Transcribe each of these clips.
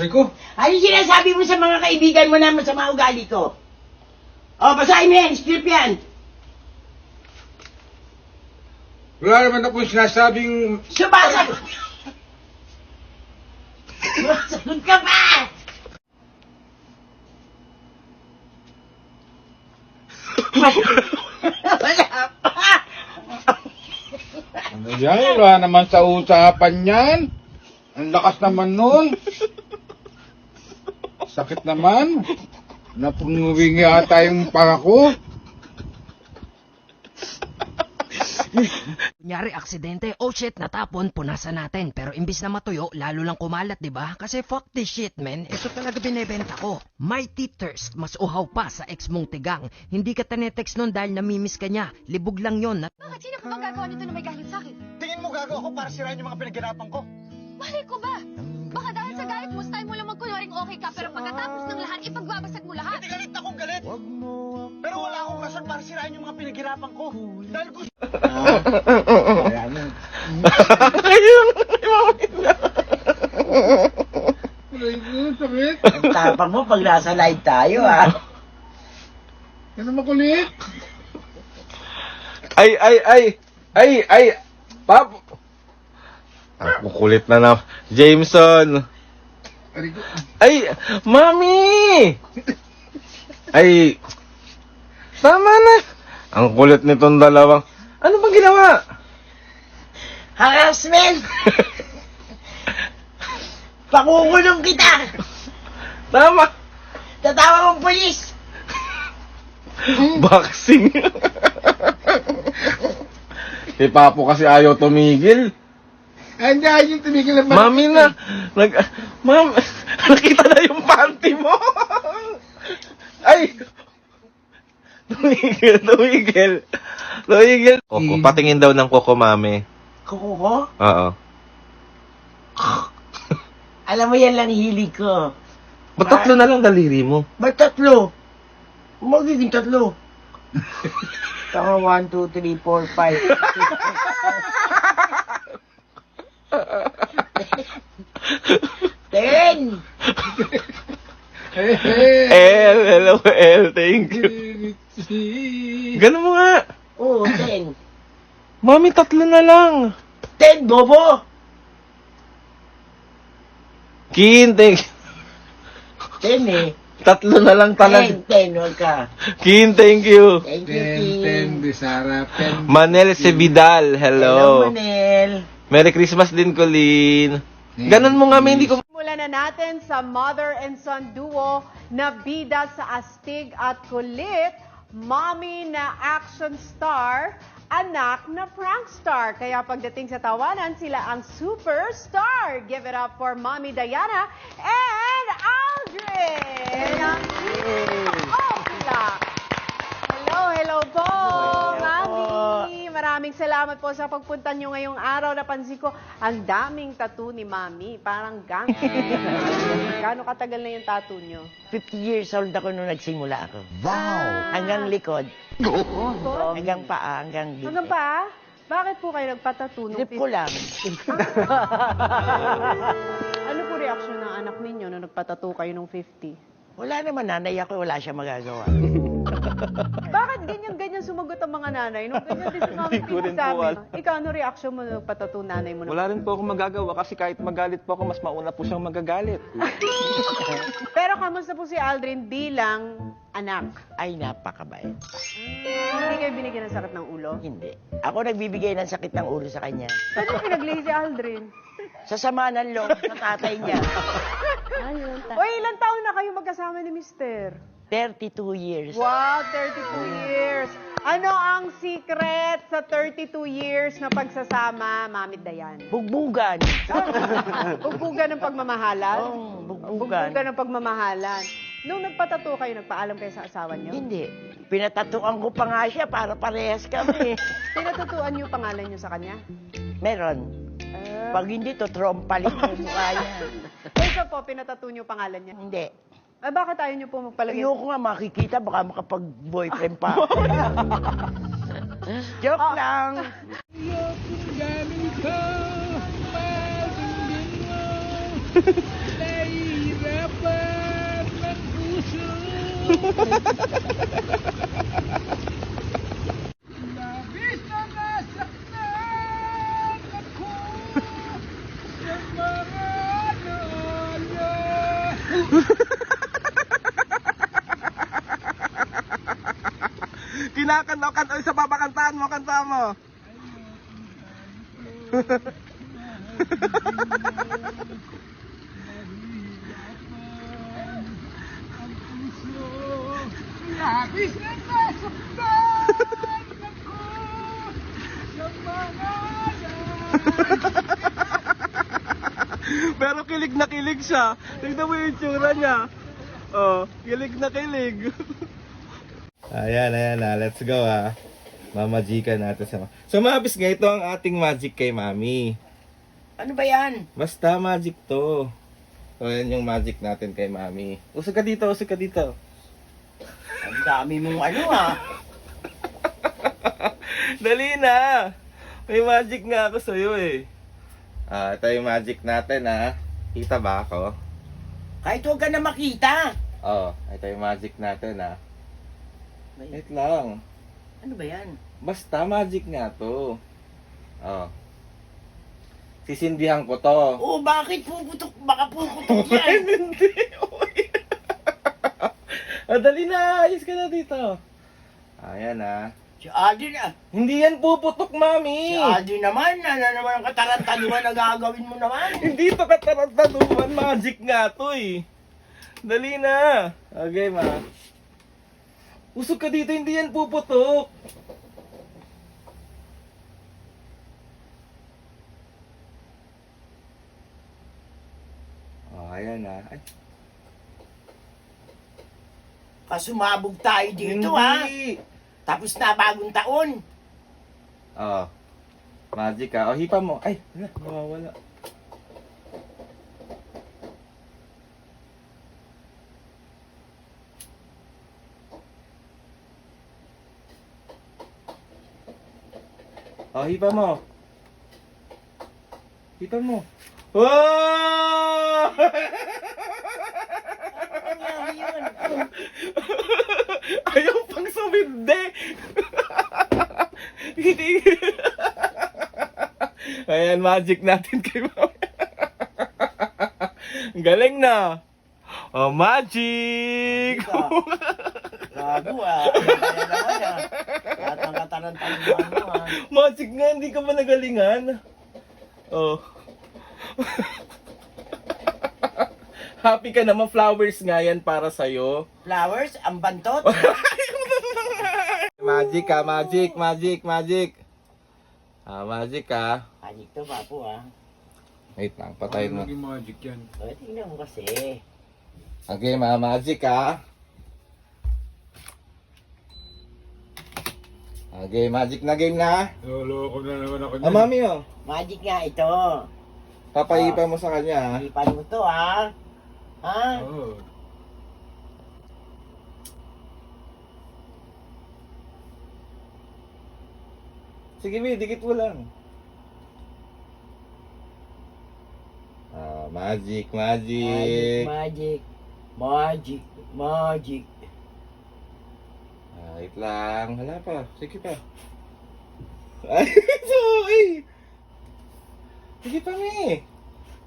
Aray ko. Ano sinasabi mo sa mga kaibigan mo na masama ugali ko? O, basahin mo yan, script yan. Wala naman ako sinasabing... Sumasagot! Sumasagot ka pa! Wala pa! Ano yan? Wala naman sa usapan yan. Ang lakas naman nun. Sakit naman. Napunguwing yata yung pangako. Kunyari, aksidente, oh shit, natapon, punasan natin. Pero imbis na matuyo, lalo lang kumalat, di ba? Kasi fuck this shit, man. Ito talaga binebenta ko. Mighty Thirst, mas uhaw pa sa ex mong tigang. Hindi ka tanetext nun dahil namimiss ka niya. Libog lang yon. Bakit sino ka bang gagawa nito na may galit sa akin? Tingin mo gagawa ko para sirain yung mga pinaghirapan ko? Malay ko ba? Baka dahil sa galit mo, style mo lang magkunwaring okay ka, pero pagkatapos ng lahat, ipagbabasag mo lahat. Hindi galit akong galit. Pero wala akong rason para sirain yung mga pinaghirapan ko. Dahil gusto... Aray ko, sakit. Ang tapang mo pag nasa live tayo, ha? Yan ang makulit. Ay, Pap! Ang kukulit na. Jameson! Aray ko. Ay, Mami! Ay, tama na. Ang kulit nitong dalawang. Ano bang ginawa? Harassment! Pakukulong kita! Tama. Tatawa kong polis! Boxing. Si Papo kasi ayaw tumigil. Andiyan yung tumigil ng Mami na. Ma'am, nakita na yung panty mo. Ay! Tumigil. Koko, patingin daw ng Koko, Mami. Kuko ko? Oo. Alam mo yan lang hilig ko. Ba't tatlo na lang daliri mo? Ba't tatlo? Magiging tatlo. Taka 1, 2, 3, 4, 5. 10! L, hello, L, thank you. Ganun mo nga. Oo, 10. Mami, tatlo na lang. 10, bobo! Kin, thank you. 10 eh. Tatlo na lang talaga. 10, wag ka. Kin, thank you. Thank you, Ten, King. Bisara, Pen. Manel Sevidal, Hello, hello. Manel. Merry Christmas din, Colleen. Ganun mo nga, may hindi ko... Simulan na natin sa mother and son duo na bida sa astig at kulit, mommy na action star, anak na prankster. Kaya pagdating sa tawanan, sila ang superstar. Give it up for Mommy Diana and Aldrin! Oh, sila. Hello po, Mami. Maraming salamat po sa pagpunta nyo ngayong araw. Napansin ko, ang daming tattoo ni Mami. Parang gang. Gano'ng katagal na yung tattoo nyo? 50 years old ako nung nagsimula ako. Wow! Hanggang likod. Hanggang paa, hanggang dito. Hanggang pa? Bakit po kayo nagpatattoo nung Trip ko lang. Ano po reaksyon ng anak ninyo nung nagpatattoo kayo nung 50? Wala naman, nanay ako, wala siya magagawa. Bakit ganyan-ganyan sumagot ang mga nanay? Nung ganyan din si Mami Hindi ko rin po sinasabi. alam. Ikaw, ano reaksyon mo nung nagpatattoo nanay mo? Wala rin po ako magagawa kasi kahit magalit po ako, mas mauna po siyang magagalit. Pero kamusta po si Aldrin bilang anak? Ay, napakabait. Hindi kayo binigyan ng sakit ng ulo? Hindi. Ako nagbibigay ng sakit ng ulo sa kanya. Saan yung pinaglihi si Aldrin? Sa sama ng loob ng tatay niya. Uy, ilang taon na kayo magkasama ni Mister? 32 years. Wow, 32 years. Ano ang secret sa 32 years na pagsasama, Mami Dayan? Bugbugan. Bugbugan ng pagmamahalan? Bugbugan. Bugbugan ng pagmamahalan. Nung nagpatato kayo, nagpaalam kayo sa asawa niyo? Hindi. Pinatatuan ko pa nga siya para parehas kami. Pinatatuan niyo pangalan niyo sa kanya? Meron. Pag hindi to, trompalit yung mukha niya. Kaysa po, pinatato niyo pangalan niya? Hindi. Bakit ayaw niyo po magpalagay? Ayoko nga makikita, baka makapag-boyfriend pa. Joke lang. Kinakanta sa babakantahan mo, kanta mo. Pero kilig na kilig siya. Tignan mo yung itsura niya. Oh, kilig na kilig. Ayan na. Let's go Mamagikan natin sa... So, mabis nga ito ang ating magic kay Mami. Ano ba yan? Basta magic to. So, yan yung magic natin kay Mami. Usog ka dito. Ang dami mong Dali na! May magic nga ako sa'yo eh. Ito yung magic natin Kita ba ako? Kahit huwag ka na makita. Ito yung magic natin Wait lang. Ano ba yan? Basta magic nga to. Sisindihan ko to. Oo, bakit puputok? Baka puputok yan. Hindi. Dali na. Ayos ka na dito. Ayan Si Aldi na. Hindi yan puputok, Mami. Si Aldi naman. Ano naman ang katarantaduhan na gagawin mo naman? Hindi to katarantaduhan. Magic nga to eh. Dali na. Okay, ma. Usog ka dito. Hindi yan puputok. Ayan Ay. Kasumabog tayo dito Hindi. Tapos na bagong taon. Magic hipa mo. Ay, nawawala. Hipa mo. Hipa mo. Wow! Ano yun? Ayaw pang sumindi. Ayan, magic natin kay Mami. Galing na. Magic! Gago Kaya naman Lahat ng katarantaduhan mo Magic nga, hindi ka ba nagalingan? Happy ka naman, flowers nga yan para sa'yo. Flowers? Ang bantot? Magic magic. Magic Magic to, papo Wait lang, patayin mo. Naging magic yan. Tingnan mo kasi. Okay, magic Okay, magic na game na. Lolo na naman ako Mami Magic nga ito. Papaipa mo sa kanya Ipan mo to Ha? Oo. Sige, dikit mo lang. Magic. Magic. Wait lang. Wala pa. Sige pa. Ay, sorry. Sige pa, Mi.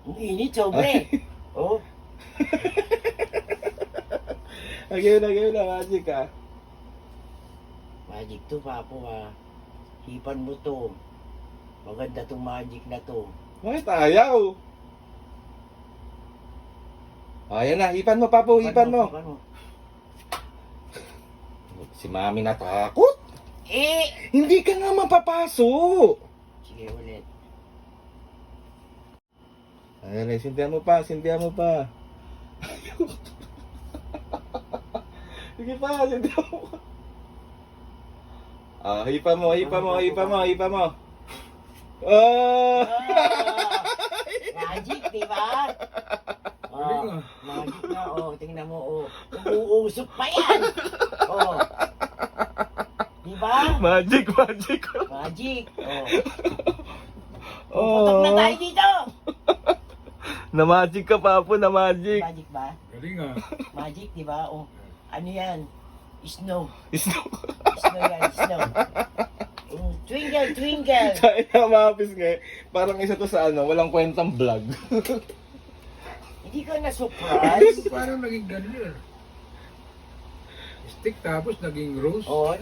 Ang init, sobre. Oh. Agaw na, magic Magic to, papo Hipan mo to. Maganda tong magic na to. Bakit ayaw? Ayan na, hipan mo, Papo, hipan mo. Si Mami natakot. Hindi ka nga mapapaso. Sige, ulit. Ayan na, sindihan mo pa. Sige pa, sindihan mo pa. Hipan mo. Magic, di ba? Magic na, tingnan mo, Uuusok pa yan. Di ba? Magic. Magic. Puputok na tayo dito. Na magic ka pa po, na magic. Magic ba? Galing ah. Magic, di ba? O, ano yan? Snow. Snow. Snow yan, snow. Twinkle, twinkle. Tayo na maapis nga. Parang isa to sa ano, walang kwentang vlog. Hindi ka na-surprise? Parang naging ganyan. Stick tapos naging rose. Oh,